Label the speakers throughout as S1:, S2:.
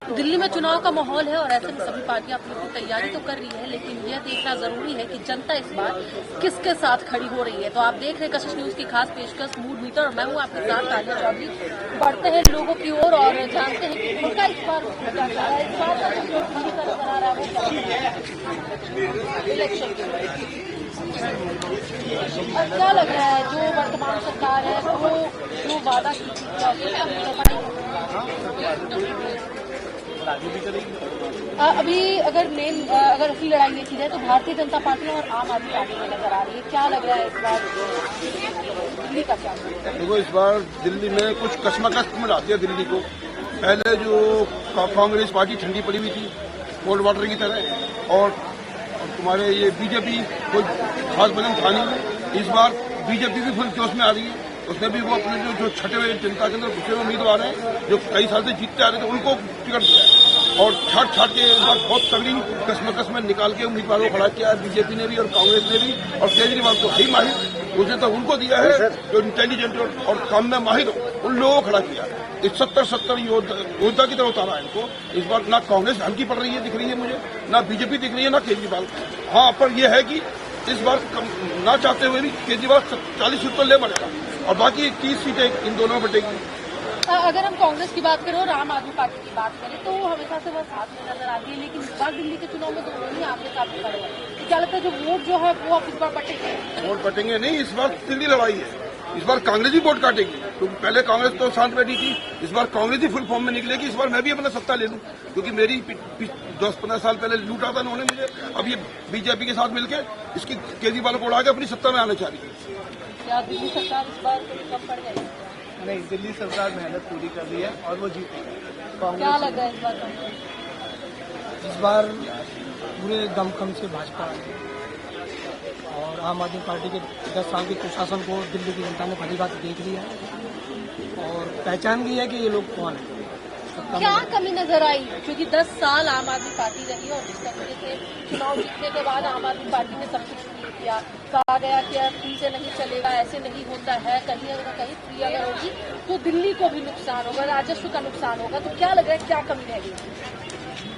S1: दिल्ली में चुनाव का माहौल है और ऐसे में सभी पार्टियां अपनी अपनी तैयारी तो कर रही है, लेकिन यह देखना जरूरी है कि जनता इस बार किसके साथ खड़ी हो रही है। तो आप देख रहे हैं कशिश न्यूज की खास पेशकश मूड मीटर और मैं हूं आपके साथ तालिया चौधरी। बढ़ते हैं लोगों की ओर और जानते हैं कि उनका इस बार क्या चाह रहा है। इस बार का जो दिल्ली का नजर आ रहा है वो क्या इलेक्शन क्या लग रहा है, जो वर्तमान सरकार है वो जो वादा की थी अभी अगर असली लड़ाई देखी जाए तो भारतीय जनता पार्टी और आम आदमी पार्टी में नजर आ रही है। क्या लग रहा है इस बार दिल्ली का क्या?
S2: देखो, इस बार दिल्ली में कुछ कश्मकश में आती है दिल्ली को। पहले जो कांग्रेस पार्टी ठंडी पड़ी हुई थी कोल्ड वाटर की तरह, और तुम्हारे ये बीजेपी कोई खास बदन था नहीं। इस बार बीजेपी भी फुल जोश में आ रही है। उसमें भी वो अपने जो छठे हुए जनता के अंदर घुसे हुए उम्मीदवार हैं जो कई साल से जीतते आ रहे थे उनको टिकट दिया है और छाट के इस बार बहुत तगड़ी कश्मकश में निकाल के उम्मीदवारों को खड़ा किया है बीजेपी ने भी और कांग्रेस ने भी। और केजरीवाल तो है ही माहिर, उसने तो उनको दिया है जो इंटेलिजेंट और काम में माहिर उन लोगों को खड़ा किया है। इस 70 योद्धा की तरह उतारा है इनको। इस बार ना कांग्रेस हल्की पड़ रही है दिख रही है मुझे, ना बीजेपी दिख रही है, ना केजरीवाल। हाँ, पर यह है कि इस बार ना चाहते हुए भी केजरीवाल 40 सीट तो ले बढ़ेगा और बाकी 30 सीटें इन दोनों में बटेगी।
S1: अगर हम कांग्रेस की बात करें और आम आदमी पार्टी की बात करें तो हमेशा से वह साथ में नजर आती है, लेकिन इस बार दिल्ली के चुनाव में दोनों ही आमने सामने खड़े हैं। क्या लगता है जो वोट जो है वो अब इस बार बटेंगे?
S2: वोट बटेंगे नहीं, इस बार सीधी लड़ाई है। इस बार कांग्रेस ही वोट काटेगी क्योंकि पहले कांग्रेस तो शांत बैठी थी। इस बार कांग्रेस ही फुल फॉर्म में निकलेगी। इस बार मैं भी अपना सत्ता ले लूं क्योंकि मेरी 10-15 साल पहले लूटा था उन्होंने मुझे। अब ये बीजेपी के साथ मिलकर इसकी केजरीवाल को उड़ा के अपनी सत्ता में आना चाह रही है।
S1: क्या दिल्ली सरकार इस बार कम पड़ जाएगी?
S3: नहीं, दिल्ली सरकार मेहनत पूरी कर रही है और वो जीतेगी।
S1: क्या लगा
S3: इस बार पूरे दमखम से भाजपा और आम आदमी पार्टी के 10 साल के कुशासन को दिल्ली की जनता ने भली बात देख लिया है और पहचान गई है कि ये लोग कौन है।
S1: क्या कमी नजर आई? क्योंकि 10 साल आम आदमी पार्टी रही और जिस तरीके से चुनाव जीतने के बाद आम आदमी पार्टी ने सब कुछ नहीं किया। कहा गया कि अब फ्री से नहीं चलेगा, ऐसे नहीं होता है, कहीं ना कहीं फ्री अगर होगी तो दिल्ली को भी नुकसान होगा, राजस्व का नुकसान होगा। तो क्या लग रहा है क्या कमी रह गई?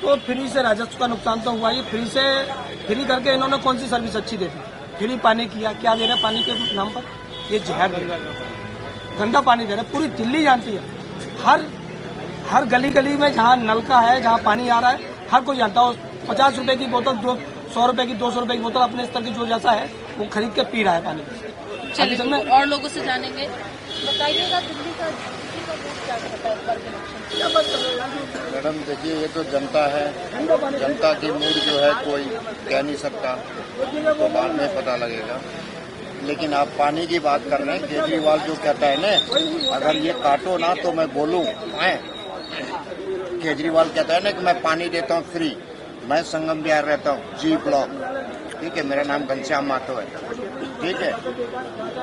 S3: तो फ्री से राजस्व का नुकसान तो हुआ ही। फ्री करके इन्होंने कौन सी सर्विस अच्छी दे दी? फ्री पानी किया, क्या दे रहे पानी के नाम पर? ये जहर दे रहे, गंदा पानी दे रहे। पूरी दिल्ली जानती है, हर गली गली में जहाँ नलका है, जहाँ पानी आ रहा है, हर कोई जानता है। 50 रुपए की बोतल, 100 रुपए की, 200 रुपए की बोतल अपने स्तर की जो जैसा है वो खरीद के पी रहा है पानी।
S1: चलिए और लोगों से जानेंगे। बताइएगा दिल्ली का वोट क्या करता है?
S4: मैडम देखिए, ये तो जनता है, जनता की मूड जो है कोई कह नहीं सकता, तो बाद में पता लगेगा। लेकिन आप पानी की बात कर रहे हैं, केजरीवाल जो कहता है ना, अगर ये काटो ना तो मैं बोलूं। केजरीवाल कहता है ना कि मैं पानी देता हूँ फ्री। मैं संगम बिहार रहता हूँ, जी ब्लॉक, ठीक है, मेरा नाम घनश्याम माथो है, ठीक है।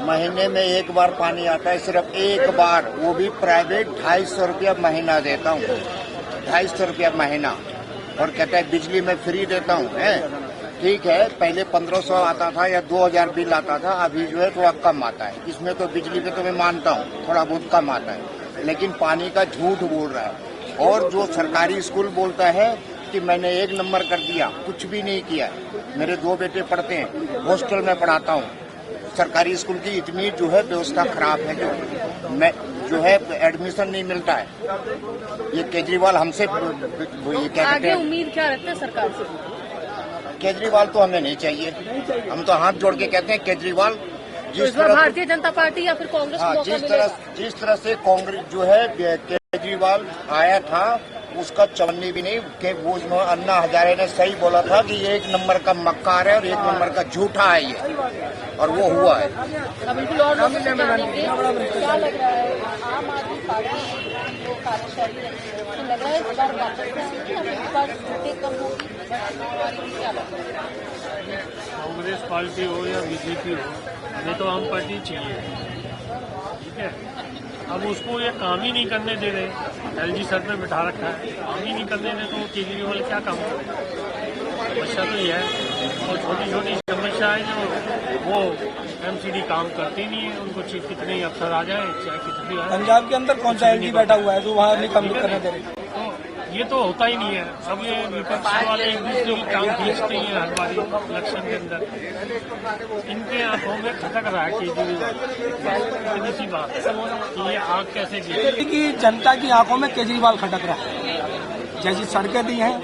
S4: महीने में एक बार पानी आता है, सिर्फ एक बार, वो भी प्राइवेट। 250 रुपया महीना देता हूँ, 250 रुपया महीना। और कहता है बिजली में फ्री देता हूँ, है ठीक है। पहले 1500 आता था या 2000 बिल आता था, अभी जो है थोड़ा कम आता है। इसमें तो बिजली पे तो मैं मानता हूँ थोड़ा बहुत कम आता है, लेकिन पानी का झूठ बोल रहा है। और जो सरकारी स्कूल बोलता है कि मैंने 1 नंबर कर दिया, कुछ भी नहीं किया। मेरे 2 बेटे पढ़ते हैं, हॉस्टल में पढ़ाता हूँ। सरकारी स्कूल की इतनी जो है व्यवस्था खराब है, जो है एडमिशन नहीं मिलता है। ये केजरीवाल हमसे ये क्या कहते हैं,
S1: उम्मीद क्या रखते हैं सरकार से?
S4: केजरीवाल तो हमें नहीं चाहिए। हम तो हाथ जोड़ के कहते हैं केजरीवाल
S1: जिस तरह भारतीय जनता पार्टी या फिर कांग्रेस,
S4: हाँ, जिस तरह से कांग्रेस जो है केजरीवाल आया था उसका चवन्नी भी नहीं। वो अन्ना हजारे ने सही बोला था कि ये 1 नंबर का मक्कार है और 1 नंबर का झूठा है ये, और वो हुआ है।
S1: बिल्कुल। और क्या लग रहा है आम आदमी पार्टी जो कार्यशैली रही है, तो लग रहा है इस बार वापस कम होगी?
S5: कांग्रेस पार्टी हो या बीजेपी हो, हमें तो आम पार्टी चाहिए, ठीक है। अब उसको ये काम ही नहीं करने दे रहे, एलजी सर पे बिठा रखा है, काम ही नहीं करने दे, तो केजरीवाल क्या काम करेगा? समस्या तो ये है। और छोटी छोटी समस्या है जो वो एमसीडी काम करती नहीं है, उनको कितने अफसर आ जाए, चाहे कितनी।
S3: पंजाब के अंदर कौन सा एलजी बैठा हुआ है जो वहाँ नहीं काम करने दे रहे?
S5: तो ये तो होता ही नहीं है। सब ये विपक्ष वाले एक दूसरे की टांग खींचते ही हैं हर बार इलेक्शन के अंदर। इनके आंखों में खटक रहा है केजरीवाल, इतनी सी बात है कि ये आग कैसे गिरी।
S3: कि जनता की आंखों में केजरीवाल खटक रहा है। जैसी सड़कें दी हैं,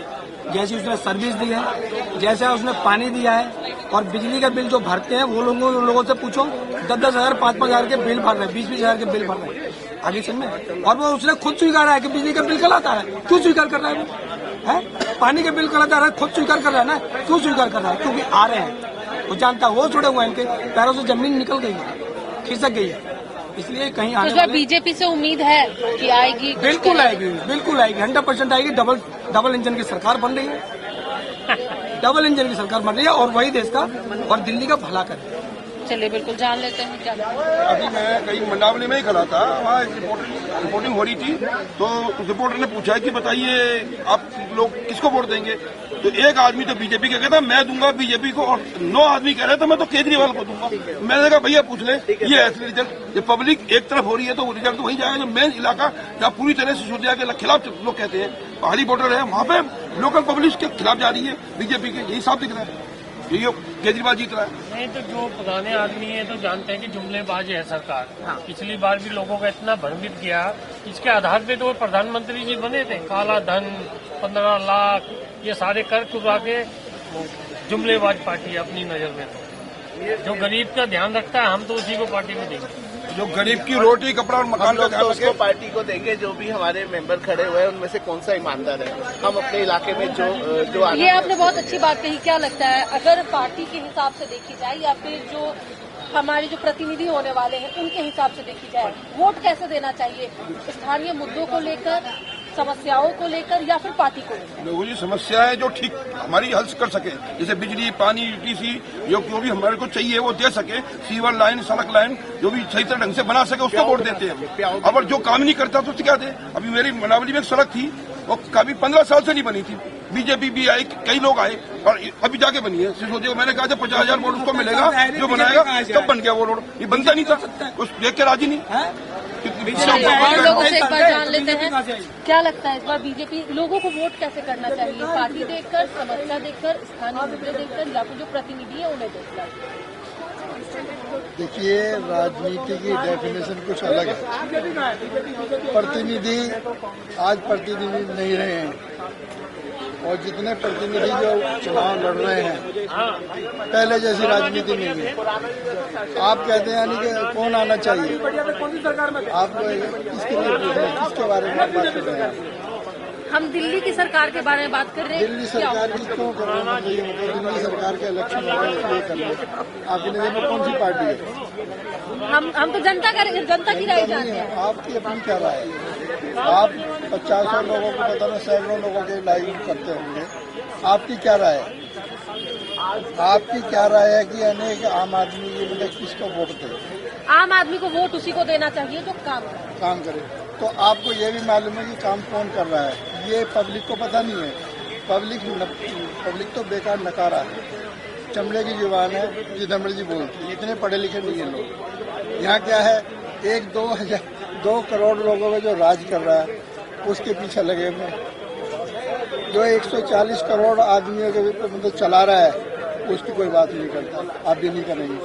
S3: जैसी उसने सर्विस दी है, जैसा उसने पानी दिया है, और बिजली का बिल जो भरते हैं वो लोगों से पूछो, 10-10 हजार 5-5 हजार के बिल भर रहे हैं, 20-20 हजार के बिल भर रहे हैं आगे से में। और वो उसने खुद स्वीकारा है कि बिजली का बिल कल आता है। क्यों स्वीकार कर रहा है वो? है पानी के बिल कल आता है, खुद स्वीकार कर रहा है ना। क्यों स्वीकार कर रहा है? क्योंकि आ रहे हैं, वो जानता है, वो जुड़े हुए हैं, इनके पैरों से जमीन निकल गई है, खिसक गई है, इसलिए कहीं आने वाले
S1: बीजेपी से उम्मीद है कि आएगी,
S3: बिल्कुल आएगी, बिल्कुल आएगी, 100% आएगी। डबल इंजन की सरकार बन रही है, डबल इंजन की सरकार बन रही है, और वही देश का और दिल्ली का भला करे।
S1: चलिए बिल्कुल जान लेते हैं क्या।
S2: अभी मैं कहीं मंडावली में ही खड़ा था, वहाँ रिपोर्टिंग हो रही थी, तो रिपोर्टर ने पूछा कि बताइए आप लोग किसको वोट देंगे। तो एक आदमी तो बीजेपी का कहता मैं दूंगा बीजेपी को, और 9 आदमी कह रहे थे मैं तो केजरीवाल को दूंगा। मैंने कहा भैया पूछ ले, ये ऐसे रिजल्ट जब पब्लिक एक तरफ हो रही है तो वो रिजल्ट तो वहीं जाएगा जो मेन इलाका जहाँ पूरी तरह से सिसोदिया के खिलाफ लोग कहते हैं, पहाड़ी बॉर्डर है, वहाँ पे लोकल पब्लिक के खिलाफ जा रही है बीजेपी के। यही साफ दिख रहा है, ये केजरीवाल जीत रहा है।
S5: नहीं तो जो पुराने आदमी है तो जानते हैं कि जुमलेबाज है सरकार। पिछली बार भी लोगों का इतना भ्रमित किया, इसके आधार पे तो वो प्रधानमंत्री जी बने थे। काला धन, 15 लाख, ये सारे कर चुका के जुमलेबाज पार्टी है अपनी नजर में। तो जो गरीब का ध्यान रखता है हम तो उसी को पार्टी में देंगे।
S2: जो गरीब की रोटी कपड़ा और मकान का ध्यान
S6: तो
S2: रखे।
S6: उसको पार्टी को देंगे, जो भी हमारे मेंबर खड़े हुए हैं उनमें से कौन सा ईमानदार है। हम अपने इलाके में जो
S1: ये आपने बहुत अच्छी बात कही। क्या लगता है अगर पार्टी के हिसाब से देखी जाए या फिर जो हमारे जो प्रतिनिधि होने वाले हैं उनके हिसाब से देखी जाए, वोट कैसे देना चाहिए? स्थानीय मुद्दों को लेकर, समस्याओं को लेकर, या फिर पार्टी को लेकर?
S2: लोगों की समस्याएं जो ठीक हमारी हल कर सके, जैसे बिजली, पानी, टीसी, जो भी हमारे को चाहिए वो दे सके, सीवर लाइन, सड़क लाइन जो भी सही तरह ढंग से बना सके उसको वोट देते हैं। अब जो काम नहीं करता तो उससे क्या दे। अभी मेरी मनावली में एक सड़क थी, वो कभी 15 साल से नहीं बनी थी। बीजेपी भी आई, कई लोग आए, और अभी जाके बनी है सिसोदिया। मैंने कहा जब 50,000 वोट उसको मिलेगा जो बनाएगा, तब बन गया वो रोड। ये बनता नहीं था, उस देख के राजी नहीं।
S1: और लोगों से एक बार जान लेते हैं, क्या लगता है इस बार बीजेपी लोगों को वोट कैसे करना चाहिए? पार्टी देखकर, समस्या देखकर, स्थानीय मुद्दे देखकर, या फिर जो प्रतिनिधि है उन्हें देखकर?
S7: देखिए, राजनीति की डेफिनेशन कुछ अलग है। प्रतिनिधि आज प्रतिनिधि नहीं रहे हैं, और जितने प्रतिनिधि जो चुनाव लड़ रहे हैं पहले जैसी राजनीति नहीं है। आप कहते हैं यानी कि कौन आना चाहिए, आप किसके लिए पूछ रहे हैं, किसके बारे में बात कर रहे हैं?
S1: हम दिल्ली की सरकार के बारे में बात कर रहे हैं।
S7: दिल्ली सरकार की क्यों कर रहे हैं? ये मतलब दिल्ली सरकार के इलेक्शन हो रहे हैं इसलिए कर रहे हैं। आपकी नजर में कौन सी पार्टी है?
S1: हम तो जनता की राय जानते हैं।
S7: आपकी अपनी क्या राय है? आप 50 लोगों को पता नहीं, सैकड़ों लोगों के लाइव करते होंगे, आपकी क्या राय है? आपकी क्या राय है कि अनेक आम आदमी के लिए किसको वोट दे?
S1: आम आदमी को वोट उसी को देना चाहिए जो काम करे।
S7: तो आपको ये भी मालूम है कि काम कौन कर रहा है, ये पब्लिक को पता नहीं है। पब्लिक तो बेकार नकारा है, चमड़े की जुबान है, जितना मर्जी बोलती है। इतने पढ़े लिखे नहीं है लोग। यहाँ क्या है, 1-2 करोड़ लोगों में जो राज कर रहा है उसके पीछे लगे हुए, जो 140 करोड़ आदमियों के मतलब चला रहा है उसकी कोई बात नहीं करता। आप भी नहीं करेंगे।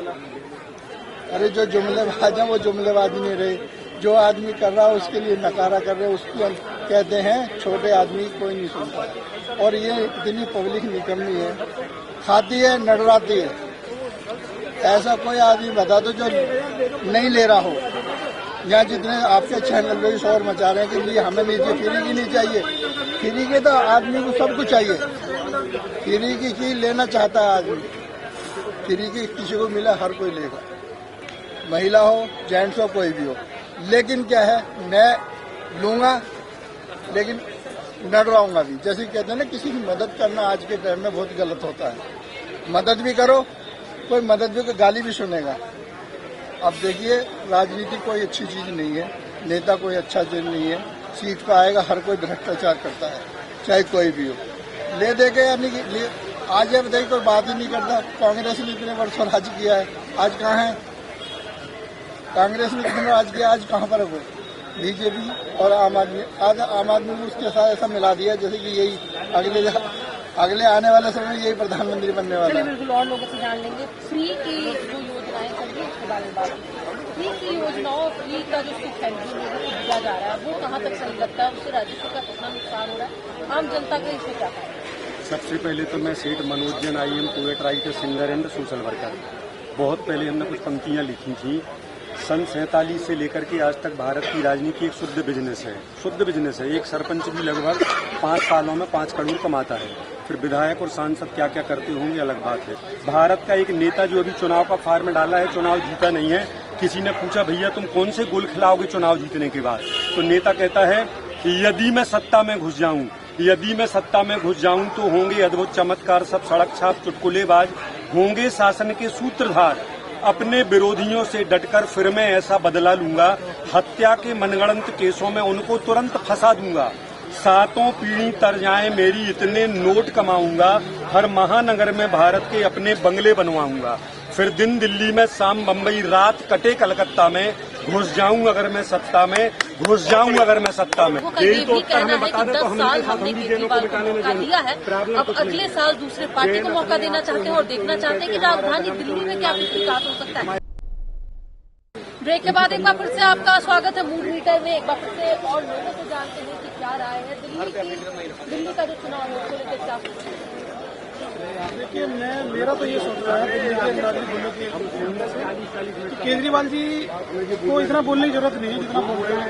S7: अरे जो जुमलेबाज है वो जुमलेबाज नहीं रहे, जो आदमी कर रहा है उसके लिए नकारा कर रहे, उसको कहते हैं छोटे आदमी, कोई नहीं सुनता। और ये इतनी पब्लिक निकलनी है, खाती है, नडराती है। ऐसा कोई आदमी बता दो जो नहीं ले रहा हो। यहाँ जितने आपके चैनल पे शोर मचा रहे हैं कि हमें नहीं चाहिए, फ्री की नहीं चाहिए। फ्री के तो आदमी को सब कुछ चाहिए। फ्री की चीज लेना चाहता है आदमी, फ्री की किसी को मिला हर कोई लेगा, महिला हो, जेंट्स हो, कोई भी हो। लेकिन क्या है, मैं लूंगा लेकिन नडराऊंगा भी। जैसे कहते हैं ना, किसी की मदद करना आज के टाइम में बहुत गलत होता है। मदद भी करो, कोई मदद भी, गाली भी सुनेगा। अब देखिए, राजनीति कोई अच्छी चीज नहीं है, नेता कोई अच्छा चीज नहीं है। सीट पर आएगा हर कोई भ्रष्टाचार करता है, चाहे कोई भी हो। ले दे के यानी कि आज ये बताइए, कोई बात ही नहीं करता। कांग्रेस ने इतने वर्षों राज किया है, आज कहाँ है? कांग्रेस ने कितने राज किया, आज कहाँ पर है वो? बीजेपी और आम आदमी। आज आम आदमी ने उसके साथ ऐसा मिला दिया जैसे कि यही अगले आने वाले समय में यही प्रधानमंत्री बनने वाला
S1: चलिए
S7: है।
S1: बिल्कुल और लोगों से जान लेंगे। फ्री की जो योजनाएं चल रही है उसके बारे में बात करें। फ्री की योजनाओं, फ्री का जो सुख है जो लोगों को दिया जा रहा है वो कहाँ तक सही लगता है, उससे राजस्व का कितना नुकसान हो रहा है, आम जनता का इसमें क्या है?
S8: सबसे पहले तो मैं सेठ Manoj Jain IAM poet writer singer and social worker. बहुत पहले हमने कुछ पंक्तियाँ लिखी थी। सन 47 से लेकर के आज तक भारत की राजनीति एक शुद्ध बिजनेस है, शुद्ध बिजनेस है। एक सरपंच भी लगभग 5 सालों में 5 करोड़ कमाता है। फिर विधायक और सांसद क्या क्या करते होंगे अलग बात है। भारत का एक नेता जो अभी चुनाव का फॉर्म डाला है, चुनाव जीता नहीं है। किसी ने पूछा भैया तुम कौन से गोल खिलाओगे चुनाव जीतने के बाद, तो नेता कहता है यदि मैं सत्ता में घुस जाऊं, यदि मैं सत्ता में घुस जाऊं तो होंगे अद्भुत चमत्कार, सब सड़क छाप चुटकुलेबाज होंगे शासन के सूत्रधार, अपने विरोधियों से डटकर फिर मैं ऐसा बदला लूंगा, हत्या के मनगढ़ंत केसों में उनको तुरंत फंसा दूंगा, 7 पीढ़ी तर जाए मेरी इतने नोट कमाऊंगा, हर महानगर में भारत के अपने बंगले बनवाऊंगा, फिर दिन दिल्ली में, शाम बम्बई, रात कटे कलकत्ता में, घुस जाऊं अगर मैं सत्ता में, घुस जाऊं अगर मैं सत्ता में।
S1: यही तो उत्तर हमें बता दे तो हम केजरीवाल को मौका दिया है, अब अगले साल दूसरे पार्टी को मौका देना चाहते हैं और देखना चाहते हैं कि राजधानी दिल्ली में क्या कुछ विकास हो सकता है। ब्रेक के बाद एक बार फिर से आपका स्वागत है मूड मीटर में। एक बार फिर से और लोगों से जानते हैं कि क्या राय है दिल्ली का जो चुनाव है उसको लेकर क्या सोचते हैं।
S3: देखिए मेरा तो ये सोच रहा है कि केजरीवाल जी को इतना बोलने की जरूरत नहीं है जितना बोल रहे हैं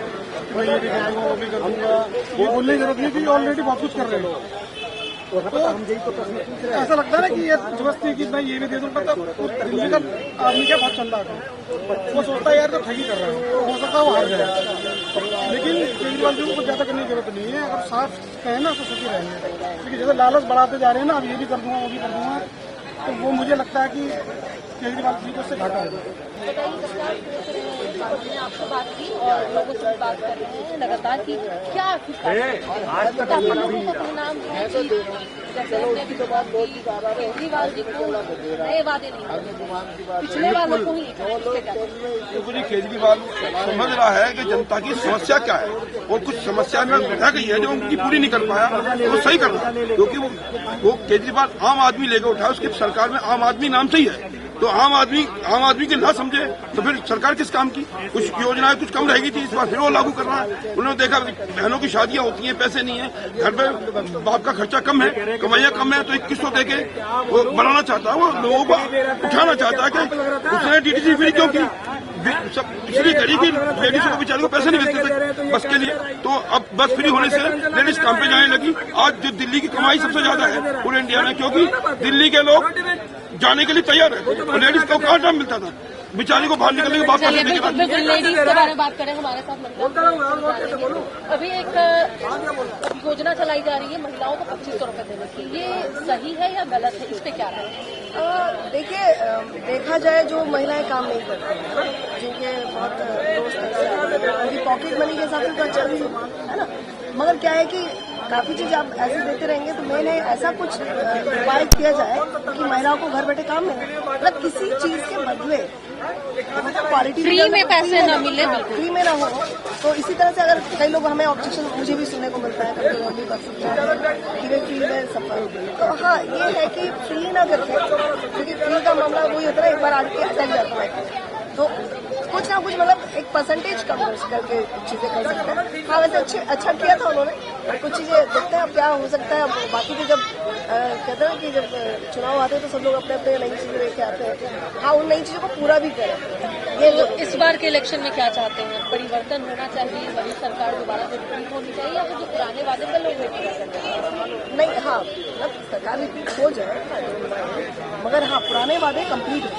S3: कि मैं ये भी कर दूंगा वो भी कर दूंगा, ये बोलने की जरूरत नहीं क्योंकि ऑलरेडी बहुत कुछ कर रहे हैं। तो ऐसा लगता है ना कि ये जबरदस्ती कि मैं ये भी दे दूंगा, तो दिल्ली का आदमी क्या बहुत चल रहा है, वो सोचता है यार तो ठगी कर रहा है, तो हो सकता है वो हार जाए। लेकिन केजरीवाल जी को कुछ ज्यादा करने की जरूरत नहीं है, अगर साफ कहे ना तो सुखी रहेंगे। लेकिन जैसे लालच बढ़ाते जा रहे हैं ना, अब ये भी कर दूंगा वो भी कर दूंगा, तो वो मुझे लगता है कि केजरीवाल जी को उससे घाटा होगा।
S1: हमने आपसे बात की और लोगों से बात कर रहे हैं लगातार कि क्या लोगों का परिणाम है कि केजरीवाल जी को नए वादे नहीं, पिछले वालों को ही।
S2: देखो जी, केजरीवाल समझ रहा है कि जनता की समस्या क्या है और कुछ समस्या में रह गई है जो उनकी पूरी नहीं कर पाया, वो सही कर रहा है। क्योंकि वो केजरीवाल आम आदमी लेकर उठा, उसकी सरकार में आम आदमी नाम से ही है, तो आम आदमी के ना समझे तो फिर सरकार किस काम की। कुछ योजनाएं कुछ कम रहेगी थी, इस बार फिर वो लागू कर रहा है। उन्होंने देखा बहनों की शादियां होती हैं, पैसे नहीं है, घर पे बाप का खर्चा कम है, कमाइयां कम है, तो 2100 दे के वो बढ़ाना चाहता है, वो लोगों को उठाना चाहता है कि उसने DTC फ्री क्यों की, सब इसलिए करी कि लेडीज को बेचारी को पैसे नहीं मिलते थे बस के लिए, तो अब बस फ्री होने से लेडीज काम पे जाने लगी। आज जो दिल्ली की कमाई सबसे ज्यादा है पूरे इंडिया में, क्योंकि दिल्ली के लोग जाने के लिए तैयार है और लेडीज को कहाँ टाइम मिलता था बेचारी को बाहर निकलने के बाद।
S1: लेडीज के बारे में बात करें, हमारे साथ अभी एक योजना चलाई जा रही है महिलाओं को 2500 रुपए देने की, ये सही है या गलत है, इस पे क्या है?
S9: देखिए, देखा जाए जो महिलाएं काम नहीं करती हैं, जिनके बहुत दोस्त उनकी पॉकेट मनी के हिसाब से तो चल रही है ना, मगर क्या है कि काफी चीज आप ऐसे देते रहेंगे तो मैंने ऐसा कुछ उपाय किया जाए कि महिलाओं को घर बैठे काम मिले, मतलब किसी चीज के बदले मतलब क्वालिटी
S1: फ्री में पैसे न मिले,
S9: फ्री में ना हो। तो इसी तरह से अगर कई लोग हमें ऑब्जेक्शन मुझे भी सुनने को मिलता है कभी हम भी कर सकते हैं कि वे फ्री में सफर, तो हाँ ये है कि फ्री ना करके, क्योंकि फ्री का मामला वही होता है एक बार आके अटक जाता है, तो कुछ ना कुछ मतलब एक परसेंटेज कम करके चीजें कर सकते हैं। हाँ वैसे अच्छा किया था उन्होंने, कुछ चीजें देखते हैं अब क्या हो सकता है। बाकी तो जब कहते हैं कि जब चुनाव आते हैं तो सब लोग अपने अपने नई चीजें लेके आते हैं, हाँ उन नई चीजों को पूरा भी करें।
S1: ये इस बार के इलेक्शन में क्या चाहते हैं, परिवर्तन होना चाहिए, वही सरकार दोबारा से रिपीट होनी चाहिए या जो पुराने वादे पर लोग वेट कर सकते हैं?
S9: नहीं, हाँ मतलब सरकार रिपीट हो जाए, मगर हाँ पुराने वादे कंप्लीट हो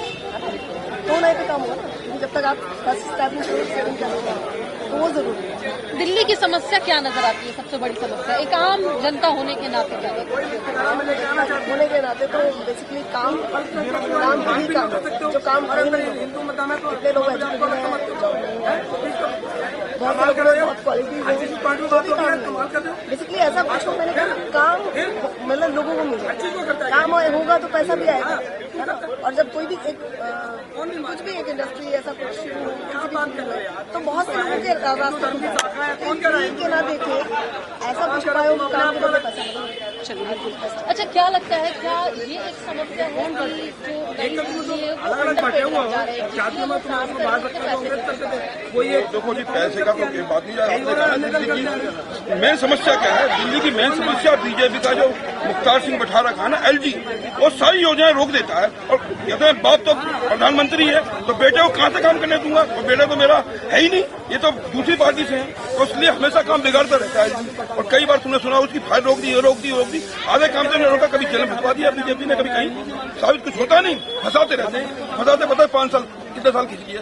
S9: तो नए पे काम होगा, जब तक आप फर्स्ट स्टैब्लिश करेंगे तो वो जरूरी है।
S1: दिल्ली की समस्या क्या नजर आती है, सबसे बड़ी समस्या एक आम जनता होने के नाते क्या
S9: होने के नाते तो बेसिकली काम वही काम है जो काम कितने लोग एजुकेटेड हैं, बहुत सारे बहुत क्वालिटी बेसिकली ऐसा कुछ हो, मैंने कहा काम मतलब लोगों को मिले, काम होगा तो पैसा भी आएगा, है ना। और जब कोई भी एक कुछ भी एक इंडस्ट्री ऐसा कुछ शुरू हो तो बहुत से लोगों के रास्ते के ना देखे ऐसा कुछ काम करने पसंद नहीं। चलिए बिल्कुल।
S1: अच्छा, क्या लगता है, क्या ये एक समस्या है कि
S2: देखो जी, पैसे का तो बात नहीं है। मेन समस्या क्या है? दिल्ली की मेन समस्या बीजेपी का जो मुख्तार सिंह बठारा का ना LG, वो सारी योजनाएं रोक देता है और कहते हैं बाप तो प्रधानमंत्री है तो बेटे को कहां से काम करने दूंगा, और बेटा तो मेरा है ही नहीं, ये तो दूसरी पार्टी से है, तो इसलिए हमेशा काम बिगाड़ता रहता है। और कई बार तुमने सुना उसकी फाइल रोक दी, रोक दी, आधे काम तो नहीं रोका, कभी जेल में भिजवा दिया बीजेपी ने, कभी कहीं साबित कुछ होता नहीं, फंसाते रहते हैं, फंसाते पता है 5 साल कितने साल खींच लिए।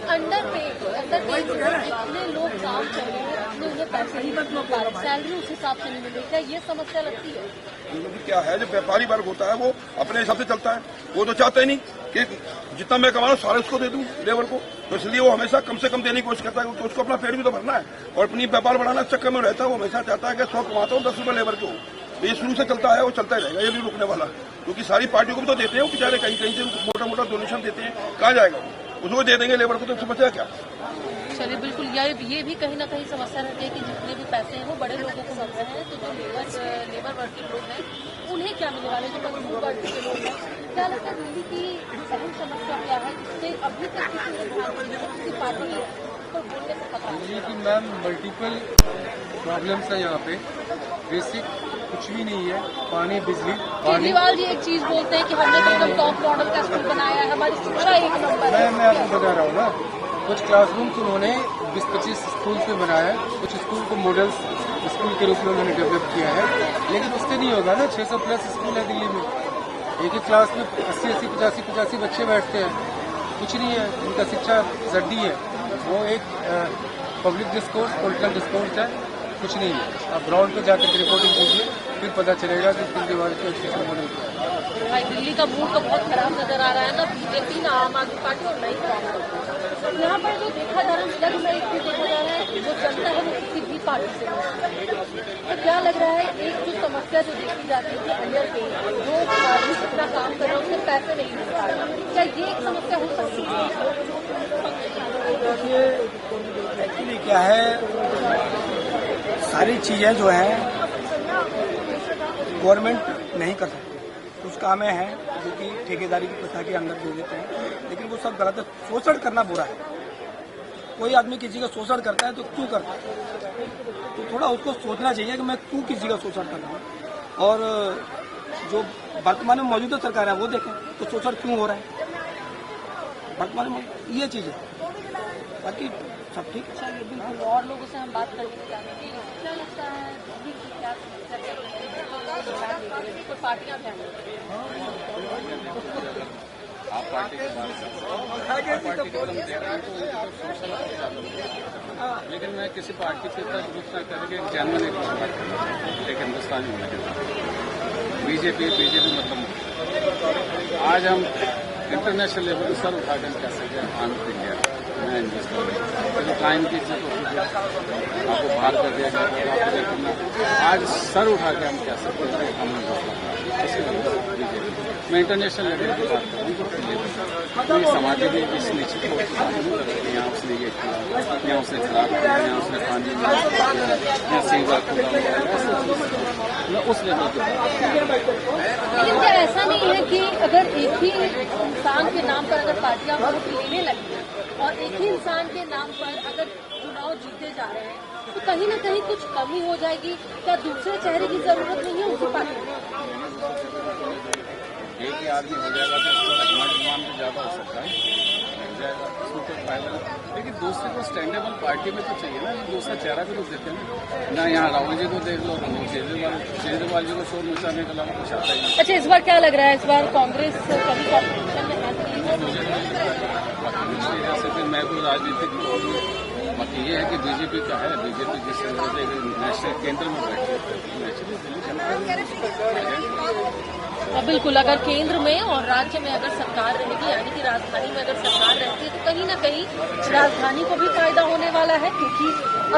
S1: अंडर इतने लोग काम कर रहे हैं, उन्हें पैसे ही नहीं मिल पा रहे, सैलरी उस हिसाब से नहीं मिल रही, क्या ये समस्या लगती है?
S2: क्या है, जो व्यापारी वर्ग होता है वो अपने हिसाब से चलता है, वो तो चाहता ही नहीं कि जितना मैं कमा रहा हूँ सारा उसको दे दूं लेबर को, तो इसलिए वो हमेशा कम से कम देने की कोशिश करता है, तो उसको अपना पेट भी तो भरना है और अपनी व्यापार बढ़ाना चक्कर में रहता है। वो हमेशा चाहता है कि 100 कमाता हूँ 10 रुपये लेबर को, तो ये शुरू से चलता है, वो चलता ही रहेगा, ये भी रुकने वाला, क्योंकि सारी पार्टियों को भी तो देते हैं वो बेचारे, कहीं कहीं से मोटा मोटा डोनेशन देते हैं, कहाँ जाएगा वो, उसको दे देंगे लेबर को, तो समस्या क्या?
S1: चलिए बिल्कुल, ये भी कहीं ना कहीं समस्या रहती है कि जितने भी पैसे हैं वो बड़े लोगों को मिल रहे हैं, तो जो लेबर वर्किंग लोग हैं उन्हें क्या मिलने वाले, जो मजदूर वर्ग के लोग हैं। क्या लगता है दिल्ली की अहम समस्या क्या है जिससे अभी तक किसी पार्टी पर बोलने से पता
S10: दिल्ली की मैम मल्टीपल प्रॉब्लम्स है यहाँ पे, बेसिक कुछ भी नहीं है, पानी बिजली।
S1: केजरीवाल जी एक चीज बोलते हैं कि हमने तो एकदम टॉप मॉडल का स्कूल बनाया है, हमारी शिक्षा 1 नंबर है।
S10: मैं आपको बता रहा हूँ ना, कुछ क्लासरूम्स उन्होंने 20-25 स्कूल पे बनाया है, कुछ स्कूल को मॉडल्स स्कूल के रूप में उन्होंने डेवलप किया है, लेकिन उससे नहीं होगा ना। 600 प्लस स्कूल है दिल्ली में, एक ही क्लास में 80-80, 85-85 बच्चे बैठते हैं, कुछ नहीं है, उनका शिक्षा जड्डी है, वो एक पब्लिक डिस्कोर्स, पॉलिटिकल डिस्कोर्स है, कुछ नहीं है। आप ग्राउंड पे जाकर रिपोर्टिंग कीजिए, फिर पता चलेगा कि केजरीवाल के शिक्षा मॉडल क्या है।
S1: भाई दिल्ली का मूड तो बहुत खराब नजर आ रहा है ना, बीजेपी ना आम आदमी पार्टी और नई कांग्रेस। यहाँ पर जो देखा जा रहा है, जब में एक चीज देखा जा रहा है, जो जनता है वो किसी भी पार्टी से नहीं। तो क्या लग रहा है, एक जो समस्या जो देखी जाती है कि अंडर पे जो आदमी जितना काम कर रहा है उससे पैसे नहीं मिल पा रहे, क्या ये एक समस्या हो सकती है?
S3: देखिए एक्चुअली क्या है, सारी चीजें जो है गवर्नमेंट नहीं कर सकती, कुछ कामें हैं जो कि ठेकेदारी की प्रथा के अंदर दे देते हैं, लेकिन वो सब गलत है। शोषण करना बुरा है, कोई आदमी किसी का शोषण करता है तो क्यों करता है, तो थोड़ा उसको सोचना चाहिए कि मैं क्यों किसी का शोषण कर रहा हूँ, और जो वर्तमान में मौजूदा सरकार है वो देखें तो शोषण क्यों हो रहा है वर्तमान में, ये चीज़ है, बाकी सब ठीक।
S1: चलिए बिल्कुल, और लोगों से हम बात करने चाहेंगे, क्या लगता है दिल्ली की क्या समस्या चल रही है, कोई पार्टियां ध्यान
S10: लेकिन मैं किसी पार्टी से तक रुख न करके जनमन एक हिंदुस्तानी होने के बाद बीजेपी मतलब आज हम इंटरनेशनल लेवल पर सर उठा कर कह सकते हैं आंध्र इंडिया मैं हिंदुस्तान तो टाइम की आपको बाहर कर दिया गया, आज सर उठा के हम कह सकते हैं हम हिंदुस्तान। मैं इंटरनेशनल लेवल की बात करूँ तो समाज में इस निश्चित यहाँ उसने ये किया, यहाँ उसने खराब किया, यहाँ उसने पानी यहाँ सीधा उस लेवल
S1: लेकिन क्या ऐसा नहीं है कि अगर एक ही इंसान के नाम पर अगर पार्टियां वोट लेने लगी और एक ही इंसान के नाम पर अगर चुनाव जीते जा रहे हैं तो कहीं ना कहीं कुछ कमी हो जाएगी? क्या दूसरे चेहरे की जरूरत नहीं है उसी पार्टी में?
S10: एक ही आदमी हो जाएगा तो उसका डिमांड तो ज्यादा हो सकता है, मिल जाएगा उसको कोई फायदा नहीं, लेकिन दूसरे को स्टैंडेबल पार्टी में तो चाहिए ना, दूसरा चेहरा भी तो देते हैं ना। यहाँ राहुल जी को देख लो, केजरीवाल जी को शोर मचाने के अलावा कुछ आता ही नहीं।
S1: अच्छा, इस बार क्या लग रहा है, इस बार कांग्रेस कभी कॉम्पिटिशन में है?
S11: पिछले हिसाब से मैं कोई राजनीतिक बाकी ये है कि बीजेपी का है, बीजेपी जिस तरह से नेशनल केंद्र में बैठे नेचुरली
S1: बिल्कुल, अगर केंद्र में और राज्य में अगर सरकार रहेगी, यानी कि राजधानी में अगर सरकार रहती है, तो कहीं ना कहीं राजधानी को भी फायदा होने वाला है, क्योंकि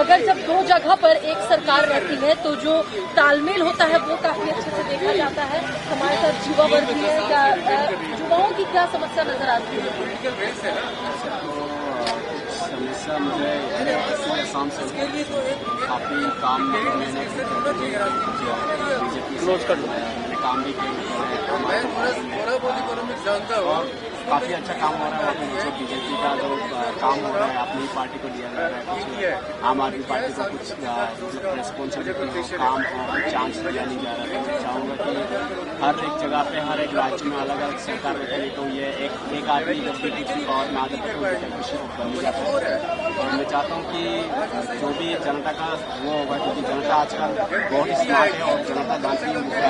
S1: अगर जब दो जगह पर एक सरकार रहती है तो जो तालमेल होता है वो काफी अच्छे से देखा जाता है। हमारे साथ युवा वर्ग भी है, क्या युवाओं की क्या समस्या नजर आती है?
S11: समस्या मुझे शाम से काफी काम मैंने बीजेपी क्लोज कर मैंने काम भी किया, और काफी अच्छा काम हो रहा है। मुझे बीजेपी का जो काम हो रहा है अपनी पार्टी को दिया जा रहा है, कुछ आम आदमी पार्टी को कुछ रिस्पॉन्सिबिलिटी हो, काम हो, चांस दिया नहीं जा रहा है। मैं चाहूँगा कि हर एक जगह पे हर एक राज्य में अलग अलग सरकार बैठेगी, तो ये एक आदमी जब भी किसी और में आदत बन जाता है। और मैं चाहता हूँ कि जो भी जनता का वो होगा, क्योंकि जनता आजकल बहुत ही स्मार्ट है और जनता जानती है।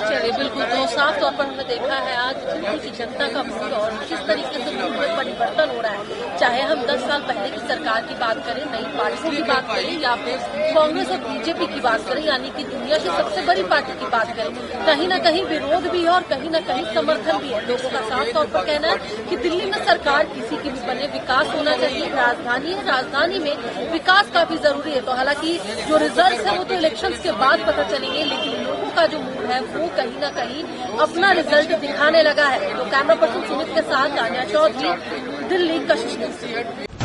S1: चलिए, बिल्कुल, तो साफ तौर पर हमने देखा है आज दिल्ली की जनता का मूड और किस तरीके से मूड में परिवर्तन हो रहा है। चाहे हम 10 साल पहले की सरकार की बात करें, नई पार्टियों की बात करें, या फिर कांग्रेस और बीजेपी की बात करें, यानी कि दुनिया की सबसे बड़ी पार्टी की बात करें, कहीं ना कहीं विरोध भी है और कहीं ना कहीं समर्थन भी है। लोगों का साफ तौर पर कहना है कि दिल्ली में सरकार किसी की भी बने, विकास होना चाहिए। राजधानी है, राजधानी में विकास काफी जरूरी है। तो हालांकि जो रिजल्ट है वो तो इलेक्शंस के बाद पता चलेंगे, लेकिन लोगों का जो मूड है वो कहीं ना कहीं अपना रिजल्ट दिखाने लगा है। तो कैमरा पर्सन सुमित के साथ तानिया चौधरी, दिल्ली, कशिश न्यूज़।